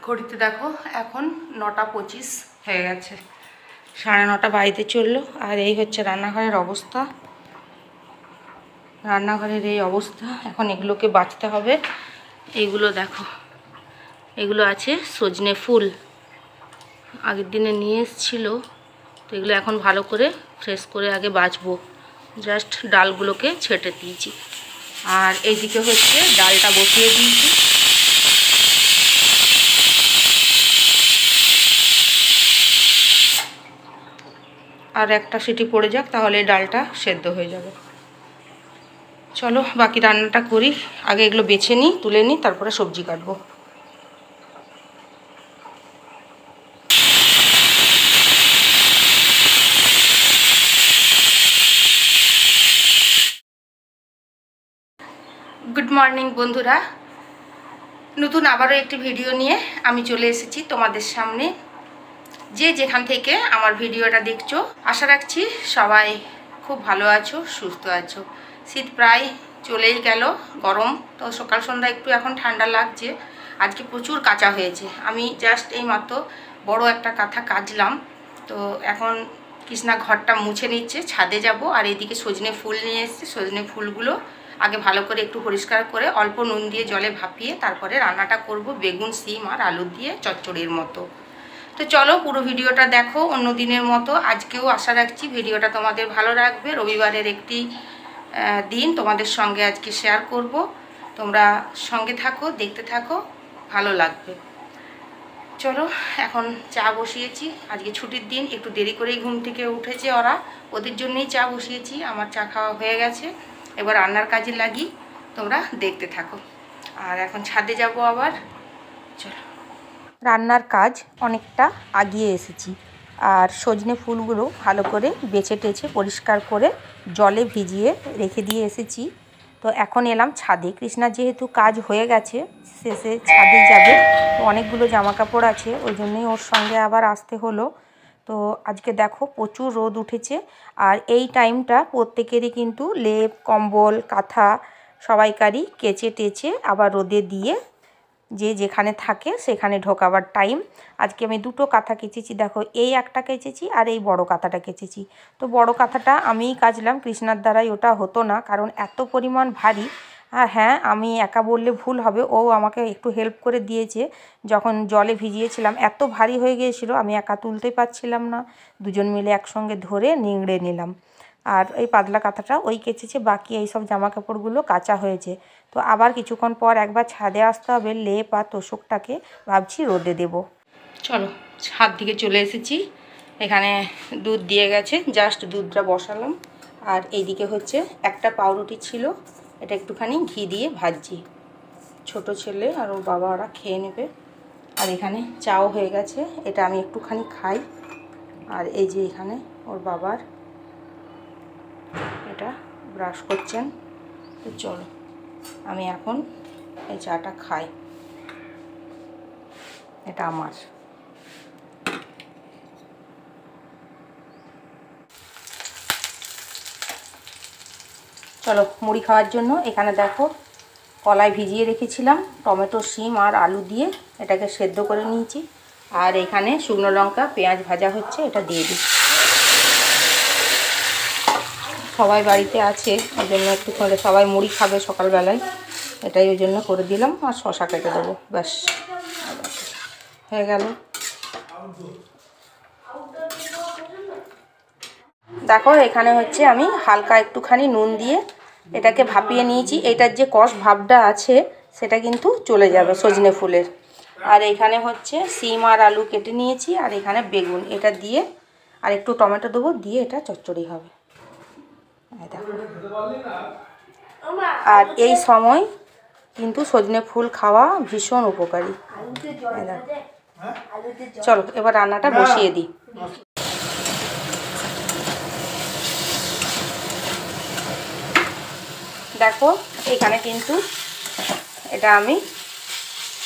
ঘড়িতে দেখো এখন 9:25 হয়ে গেছে, 9:30 বাড়িতে চললো। আর এই হচ্ছে রান্নাঘরের অবস্থা। রান্নাঘরের এই অবস্থা। এখন এগুলোকে বাছতে হবে। এইগুলো দেখো, এগুলো আছে সজনে ফুল, আগের দিনে নিয়ে এসেছিলো। তো এগুলো এখন ভালো করে ফ্রেশ করে আগে বাছবো। জাস্ট ডালগুলোকে ছেটে দিয়েছি। আর এইদিকে হচ্ছে ডালটা বসিয়ে দিয়েছি। আর একটা সিটি পড়ে যাক, তাহলে ডালটা সেদ্ধ হয়ে যাবে। চলো বাকি রান্নাটা করি। আগে এগুলো বেছে নিই, তুলে নিই, তারপরে সবজি কাটবো। গুড মর্নিং বন্ধুরা, নতুন আবারও একটি ভিডিও নিয়ে আমি চলে এসেছি তোমাদের সামনে। যে যেখান থেকে আমার ভিডিওটা দেখছো, আশা রাখছি সবাই খুব ভালো আছো, সুস্থ আছো। শীত প্রায় চলেই গেল, গরম তো সকাল সন্ধ্যা একটু এখন ঠান্ডা লাগছে। আজকে প্রচুর কাঁচা হয়েছে। আমি জাস্ট এই মাত্র বড় একটা কাঁথা কাচলাম। তো এখন কৃষ্ণা ঘরটা মুছে নিচ্ছে, ছাদে যাব। আর এইদিকে সজনে ফুল নিয়ে এসেছে, সজনে ফুলগুলো আগে ভালো করে একটু পরিষ্কার করে অল্প নুন দিয়ে জলে ভাপিয়ে তারপরে রান্নাটা করব, বেগুন, শিম আর আলু দিয়ে চচ্চড়ির মতো। তো চলো পুরো ভিডিওটা দেখো। অন্য দিনের মতো আজকেও আশা রাখছি ভিডিওটা তোমাদের ভালো লাগবে। রবিবারের একটি দিন তোমাদের সঙ্গে আজকে শেয়ার করব। তোমরা সঙ্গে থাকো, দেখতে থাকো, ভালো লাগবে। চলো এখন চা বসিয়েছি। আজকে ছুটির দিন, একটু দেরি করেই ঘুম থেকে উঠেছে ওরা, ওদের জন্যই চা বসিয়েছি। আমার চা খাওয়া হয়ে গেছে, এবার রান্নার কাজে লাগি, তোমরা দেখতে থাকো। আর এখন ছাদে যাব আবার। চলো, রান্নার কাজ অনেকটা আগিয়ে এসেছি। আর সজনে ফুলগুলো ভালো করে বেছে টেছে পরিষ্কার করে জলে ভিজিয়ে রেখে দিয়ে এসেছি। তো এখন এলাম ছাদে। কৃষ্ণার যেহেতু কাজ হয়ে গেছে, শেষে ছাদে যাবে, তো অনেকগুলো জামা কাপড় আছে, ওই জন্যই ওর সঙ্গে আবার আসতে হলো। তো আজকে দেখো প্রচুর রোদ উঠেছে। আর এই টাইমটা প্রত্যেকেরই কিন্তু লেপ, কম্বল, কাঁথা সবাইকারই কেচে টেচে আবার রোদে দিয়ে যে যেখানে থাকে সেখানে ঢোকাবার টাইম। আজকে আমি দুটো কাঁথা কেচেছি, দেখো এই একটা কেচেছি আর এই বড় কাঁথাটা কেচেছি। তো বড় কাঁথাটা আমিই কাচলাম, কৃষ্ণার দ্বারাই ওটা হতো না, কারণ এত পরিমাণ ভারী। আর হ্যাঁ, আমি একা বললে ভুল হবে, ও আমাকে একটু হেল্প করে দিয়েছে। যখন জলে ভিজিয়েছিলাম এত ভারী হয়ে গিয়েছিল, আমি একা তুলতে পারছিলাম না, দুজন মিলে একসঙ্গে ধরে নিংড়ে নিলাম। আর এই পাতলা কাঁথাটা ওই কেচেছে, বাকি এই সব জামা কাপড়গুলো কাচা হয়েছে। তো আবার কিছুক্ষণ পর একবার ছাদে আসতে হবে, লেপ আর তোষকটাকে ভাবছি রোদে দেব। চলো ছাদ দিকে চলে এসেছি। এখানে দুধ দিয়ে গেছে, জাস্ট দুধটা বসালাম। আর এইদিকে হচ্ছে একটা পাউরুটি ছিল, এটা একটুখানি ঘি দিয়ে ভাজছি। ছোট ছেলে আর ওর বাবা ওরা খেয়ে নেবে। আর এখানে চাও হয়ে গেছে, এটা আমি একটুখানি খাই। আর এই যে এখানে ওর বাবার এটা ব্রাশ করছেন। তো চলো আমি এখন এই চাটা খাই, এটা আমার। চলো মুড়ি খাওয়ার জন্য এখানে দেখো কলাই ভিজিয়ে রেখেছিলাম, টমেটো, শিম আর আলু দিয়ে এটাকে সেদ্ধ করে নিয়েছি। আর এখানে শুকনো লঙ্কা, পেঁয়াজ ভাজা হচ্ছে, এটা দিয়ে দিই। সবাই বাড়িতে আছে, ওই জন্য একটু করে সবাই মুড়ি খাবে সকালবেলায়, এটাই ওই জন্য করে দিলাম। আর শশা কেটে দেবো, ব্যাস হয়ে গেল। দেখো এখানে হচ্ছে আমি হালকা একটুখানি নুন দিয়ে এটাকে ভাপিয়ে নিয়েছি। এটার যে কষ ভাবটা আছে সেটা কিন্তু চলে যাবে সজনে ফুলের। আর এখানে হচ্ছে শিম আর আলু কেটে নিয়েছি, আর এখানে বেগুন, এটা দিয়ে আর একটু টমেটো দেবো, দিয়ে এটা চচ্চড়ি হবে। আর এই সময় কিন্তু সজনে ফুল খাওয়া ভীষণ উপকারী। চলো এবার রান্নাটা বসিয়ে দিই। দেখো এখানে কিন্তু এটা আমি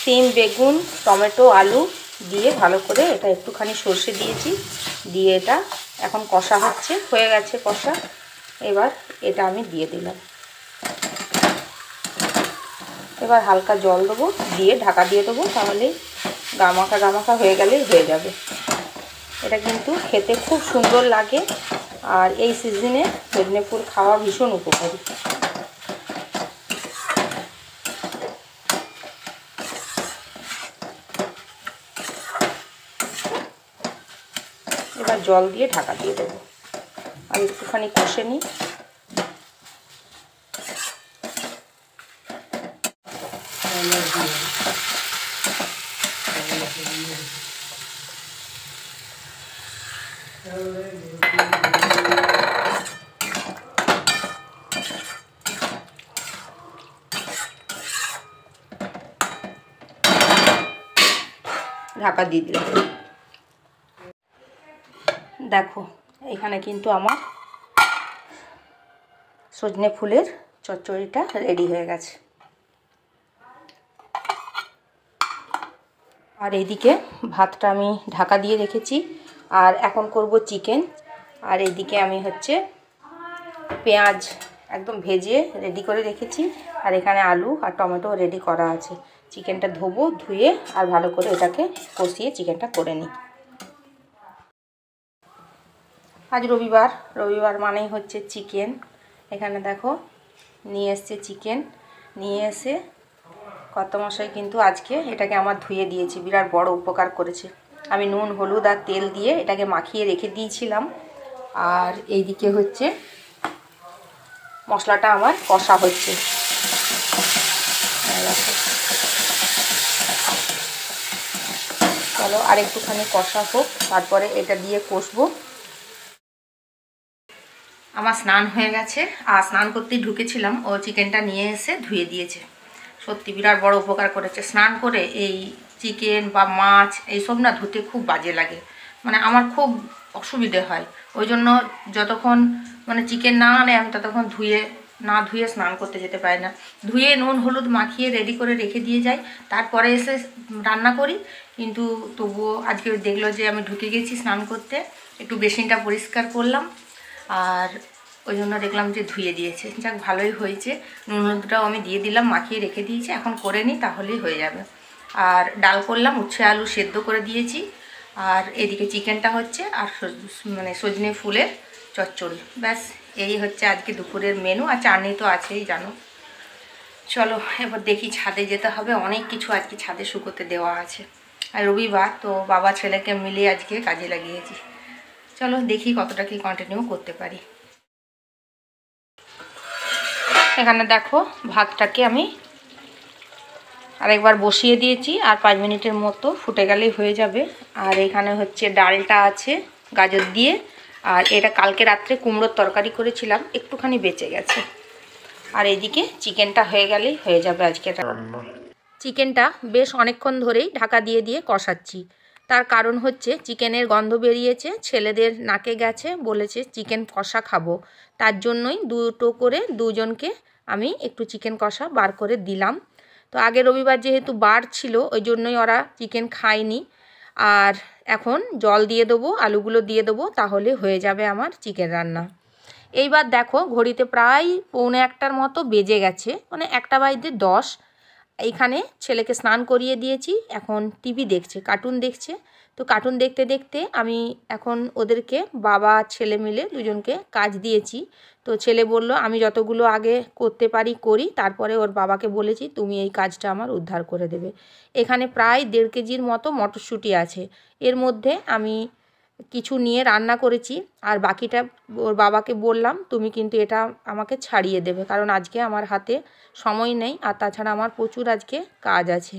শিম, বেগুন, টমেটো, আলু দিয়ে ভালো করে এটা একটুখানি সর্ষে দিয়েছি, দিয়ে এটা এখন কষা হচ্ছে, হয়ে গেছে কষা। এবার এটা আমি দিয়ে দিলাম। এবার হালকা জল দেবো, দিয়ে ঢাকা দিয়ে দেবো, তাহলে গামাখা গামাখা হয়ে গেলেই হয়ে যাবে। এটা কিন্তু খেতে খুব সুন্দর লাগে, আর এই সিজনে সজনে ফুল খাওয়া ভীষণ উপকারী। এবার জল দিয়ে ঢাকা দিয়ে দেবো, আর একটুখানি কষে নিই। ঢাকা দিয়ে দিলাম। দেখো এখানে কিন্তু আমার সজনে ফুলের চচ্চড়িটা রেডি হয়ে গেছে। আর এইদিকে ভাতটা আমি ঢাকা দিয়ে রেখেছি, আর এখন করব চিকেন। আর এইদিকে আমি হচ্ছে পেঁয়াজ একদম ভেজে রেডি করে রেখেছি, আর এখানে আলু আর টমেটো রেডি করা আছে। চিকেনটা ধোবো, ধুয়ে আর ভালো করে এটাকে কষিয়ে চিকেনটা করে নিই। আজ রবিবার মানেই হচ্ছে চিকেন। এখানে দেখো নিয়ে এসছে চিকেন, নিয়ে এসে কর্তামশাই কিন্তু আজকে এটাকে আমার ধুয়ে দিয়েছে, বিরাট বড় উপকার করেছে। আমি নুন হলুদ আর তেল দিয়ে এটাকে মাখিয়ে রেখে দিয়েছিলাম। আর এইদিকে হচ্ছে মশলাটা আমার কষা হচ্ছে। চলো আর একটুখানি কষা হোক, তারপরে এটা দিয়ে কষবো। আমার স্নান হয়ে গেছে, আর স্নান করতেই ঢুকেছিলাম, ও চিকেনটা নিয়ে এসে ধুয়ে দিয়েছে। সত্যি বিরাট বড় উপকার করেছে। স্নান করে এই চিকেন বা মাছ এইসব না ধুতে খুব বাজে লাগে, মানে আমার খুব অসুবিধে হয়। ওই জন্য যতক্ষণ মানে চিকেন না আনে আমি ততক্ষণ না ধুয়ে স্নান করতে যেতে পারি না। ধুয়ে নুন হলুদ মাখিয়ে রেডি করে রেখে দিয়ে যাই, তারপরে এসে রান্না করি। কিন্তু তবুও আজকে দেখলো যে আমি ঢুকে গেছি স্নান করতে, একটু বেসিনটা পরিষ্কার করলাম, আর ওই জন্য দেখলাম যে ধুয়ে দিয়েছে। যাক ভালোই হয়েছে। নুন হলুদটাও আমি দিয়ে দিলাম, মাখিয়ে রেখে দিয়েছি, এখন করে নিই তাহলেই হয়ে যাবে। আর ডাল করলাম, উচ্ছে আলু সেদ্ধ করে দিয়েছি, আর এদিকে চিকেনটা হচ্ছে, আর মানে সজনে ফুলের চচ্চড়ি। ব্যাস এই হচ্ছে আজকে দুপুরের মেনু। আর চাটনি তো আছেই জানো। চলো এবার দেখি, ছাদে যেতে হবে, অনেক কিছু আজকে ছাদে শুকোতে দেওয়া আছে। আর রবিবার তো বাবা ছেলেকে মিলিয়ে আজকে কাজে লাগিয়েছি। চলো দেখি কতটা কি কন্টিনিউ করতে পারি। এখানে দেখো ভাতটাকে আমি আরেকবার বসিয়ে দিয়েছি, আর 5 মিনিটের মতো ফুটে গেলেই হয়ে যাবে। আর এখানে হচ্ছে ডালটা আছে গাজর দিয়ে, আর এটা কালকে রাত্রে কুমড়োর তরকারি করেছিলাম, একটুখানি বেঁচে গেছে। আর এইদিকে চিকেনটা হয়ে গেলেই হয়ে যাবে আজকে রান্না। চিকেনটা বেশ অনেকক্ষণ ধরেই ঢাকা দিয়ে দিয়ে কষাচ্ছি। তার কারণ হচ্ছে চিকেনের গন্ধ বেরিয়েছে, ছেলেদের নাকে গেছে, বলেছে চিকেন কষা খাবো। তার জন্যই দুটো করে দুজনকে আমি একটু চিকেন কষা বার করে দিলাম। তো আগে রবিবার যেহেতু বার ছিল, ওই জন্যই ওরা চিকেন খায়নি। আর এখন জল দিয়ে দেবো, আলুগুলো দিয়ে দেবো, তাহলে হয়ে যাবে আমার চিকেন রান্না। এইবার দেখো ঘড়িতে প্রায় 1:45 মতো বেজে গেছে, মানে 1:10। এইখানে ছেলেকে স্নান করিয়ে দিয়েছি, এখন টিভি দেখছে, কার্টুন দেখছে। তো কার্টুন দেখতে দেখতে আমি এখন ওদেরকে বাবা ছেলে মিলে দুজনকে কাজ দিয়েছি। তো ছেলে বলল আমি যতগুলো আগে করতে পারি করি, তারপরে ওর বাবাকে বলেছি তুমি এই কাজটা আমার উদ্ধার করে দেবে। এখানে প্রায় 1.5 কেজির মতো মটরশুঁটি আছে, এর মধ্যে আমি কিছু নিয়ে রান্না করেছি, আর বাকিটা ওর বাবাকে বললাম তুমি কিন্তু এটা আমাকে ছাড়িয়ে দেবে, কারণ আজকে আমার হাতে সময় নেই, আর তাছাড়া আমার প্রচুর আজকে কাজ আছে।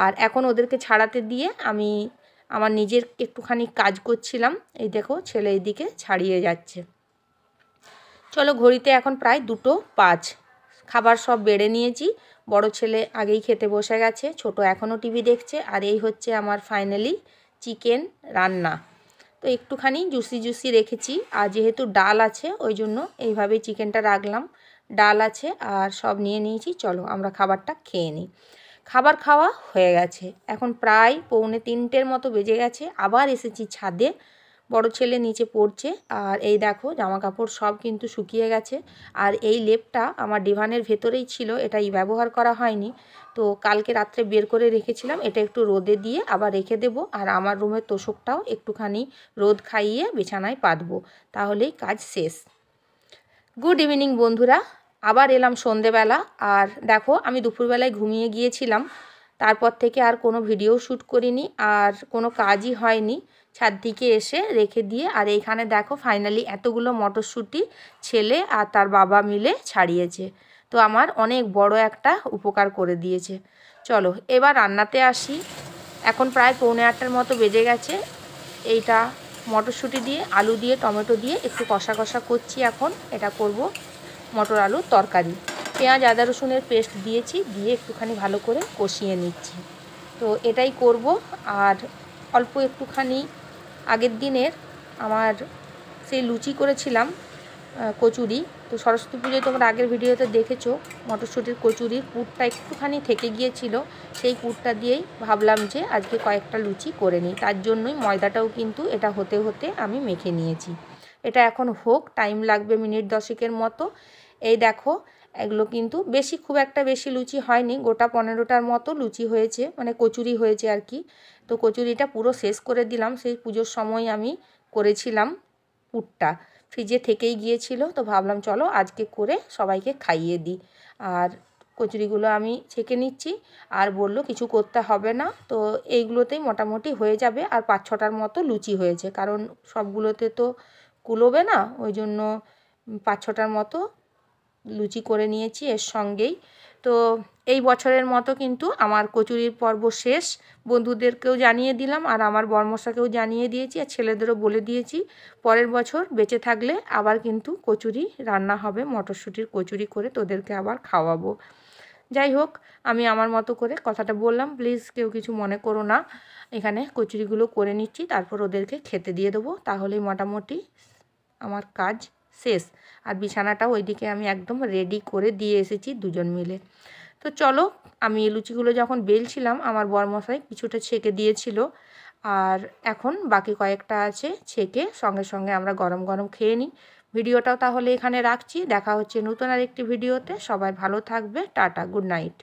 আর এখন ওদেরকে ছাড়াতে দিয়ে আমি আমার নিজের একটুখানি কাজ করছিলাম। এই দেখো ছেলে এইদিকে ছাড়িয়ে যাচ্ছে। চলো ঘড়িতে এখন প্রায় 2:05। খাবার সব বেড়ে নিয়েছি, বড় ছেলে আগেই খেতে বসে গেছে, ছোট এখনও টিভি দেখছে। আর এই হচ্ছে আমার ফাইনালি চিকেন রান্না। তো একটুখানি জুসি রেখেছি, আর যেহেতু ডাল আছে ওই জন্য এইভাবেই চিকেনটা রাখলাম। ডাল আছে আর সব নিয়ে নিয়েছি, চলো আমরা খাবারটা খেয়ে নিই। খাবার খাওয়া হয়ে গেছে, এখন প্রায় 2:45 মতো বেজে গেছে। আবার এসেছি ছাদে, বড় ছেলে নিচে পড়ছে। আর এই দেখো জামা কাপড় সব কিন্তু শুকিয়ে গেছে। আর এই লেপটা আমার ডিভানের ভেতরেই ছিল, এটাই ব্যবহার করা হয়নি। তো কালকে রাত্রে বের করে রেখেছিলাম, এটা একটু রোদে দিয়ে আবার রেখে দেব। আর আমার রুমের তোষকটাও একটুখানি রোদ খাইয়ে বিছানায় পাতবো, তাহলেই কাজ শেষ। গুড ইভিনিং বন্ধুরা, আবার এলাম সন্ধেবেলা। আর দেখো আমি দুপুরবেলায় ঘুমিয়ে গিয়েছিলাম, তারপর থেকে আর কোনো ভিডিও শ্যুট করিনি, আর কোনো কাজই হয়নি। ছাদ থেকে এসে রেখে দিয়ে, আর এইখানে দেখো ফাইনালি এতগুলো মটরশুঁটি ছেলে আর তার বাবা মিলে ছাড়িয়েছে। তো আমার অনেক বড় একটা উপকার করে দিয়েছে। চলো এবার রান্নাতে আসি। এখন প্রায় 7:45 মতো বেজে গেছে। এইটা মটরশুঁটি দিয়ে, আলু দিয়ে, টমেটো দিয়ে একটু কষা কষা করছি। এখন এটা করব মটর আলুর তরকারি। পেঁয়াজ আদা রসুনের পেস্ট দিয়েছি, দিয়ে একটুখানি ভালো করে কষিয়ে নিচ্ছি। তো এটাই করব। আর অল্প একটুখানি আগের দিনের আমার সেই লুচি করেছিলাম কচুরি, তো সরস্বতী পুজোয় তোমরা আগের ভিডিওতে দেখেছো মটরশুঁটির কচুরির পুরটা একটুখানি থেকে গিয়েছিল। সেই পুরটা দিয়েই ভাবলাম যে আজকে কয়েকটা লুচি করে নিই, তার জন্যই ময়দাটাও কিন্তু এটা হতে হতে আমি মেখে নিয়েছি। এটা এখন হোক, টাইম লাগবে মিনিট 10 মতো। এই দেখো এগুলো কিন্তু খুব একটা বেশি লুচি হয়নি, গোটা 15টার মতো লুচি হয়েছে, মানে কচুরি হয়েছে আর কি। তো কচুরিটা পুরো শেষ করে দিলাম। সেই পুজোর সময় আমি করেছিলাম পুরটা, ফ্রিজে থেকেই গিয়েছিল। তো ভাবলাম চলো আজকে করে সবাইকে খাইয়ে দিই। আর কচুরিগুলো আমি ছেঁকে নিচ্ছি। আর বললো কিছু করতে হবে না, তো এইগুলোতেই মোটামুটি হয়ে যাবে। আর 5-6টার মতো লুচি হয়েছে, কারণ সবগুলোতে তো কুলোবে না, ওই জন্য 5-6টার মতো লুচি করে নিয়েছি এর সঙ্গেই। তো এই বছরের মতো কিন্তু আমার কচুরির পর্ব শেষ। বন্ধুদেরকেও জানিয়ে দিলাম, আর আমার বরমশাকেও জানিয়ে দিয়েছি, আর ছেলেদেরও বলে দিয়েছি পরের বছর বেঁচে থাকলে আবার কিন্তু কচুরি রান্না হবে, মটরশুঁটির কচুরি করে তোদেরকে আবার খাওয়াবো। যাই হোক, আমি আমার মতো করে কথাটা বললাম, প্লিজ কেউ কিছু মনে করো না। এখানে কচুরিগুলো করে নিচ্ছি, তারপর ওদেরকে খেতে দিয়ে দেবো, তাহলেই মোটামুটি আমার কাজ শেষ। আর বিছানাটাও ওইদিকে আমি একদম রেডি করে দিয়ে এসেছি দুজন মিলে। তো চলো, আমি লুচিগুলো যখন বেলছিলাম আমার বরমশাই কিছুটা ছেঁকে দিয়েছিল, আর এখন বাকি কয়েকটা আছে ছেঁকে সঙ্গে সঙ্গে আমরা গরম গরম খেয়ে নিই। ভিডিওটাও তাহলে এখানে রাখছি, দেখা হচ্ছে নতুন আরেকটি ভিডিওতে। সবাই ভালো থাকবে, টাটা, গুড নাইট।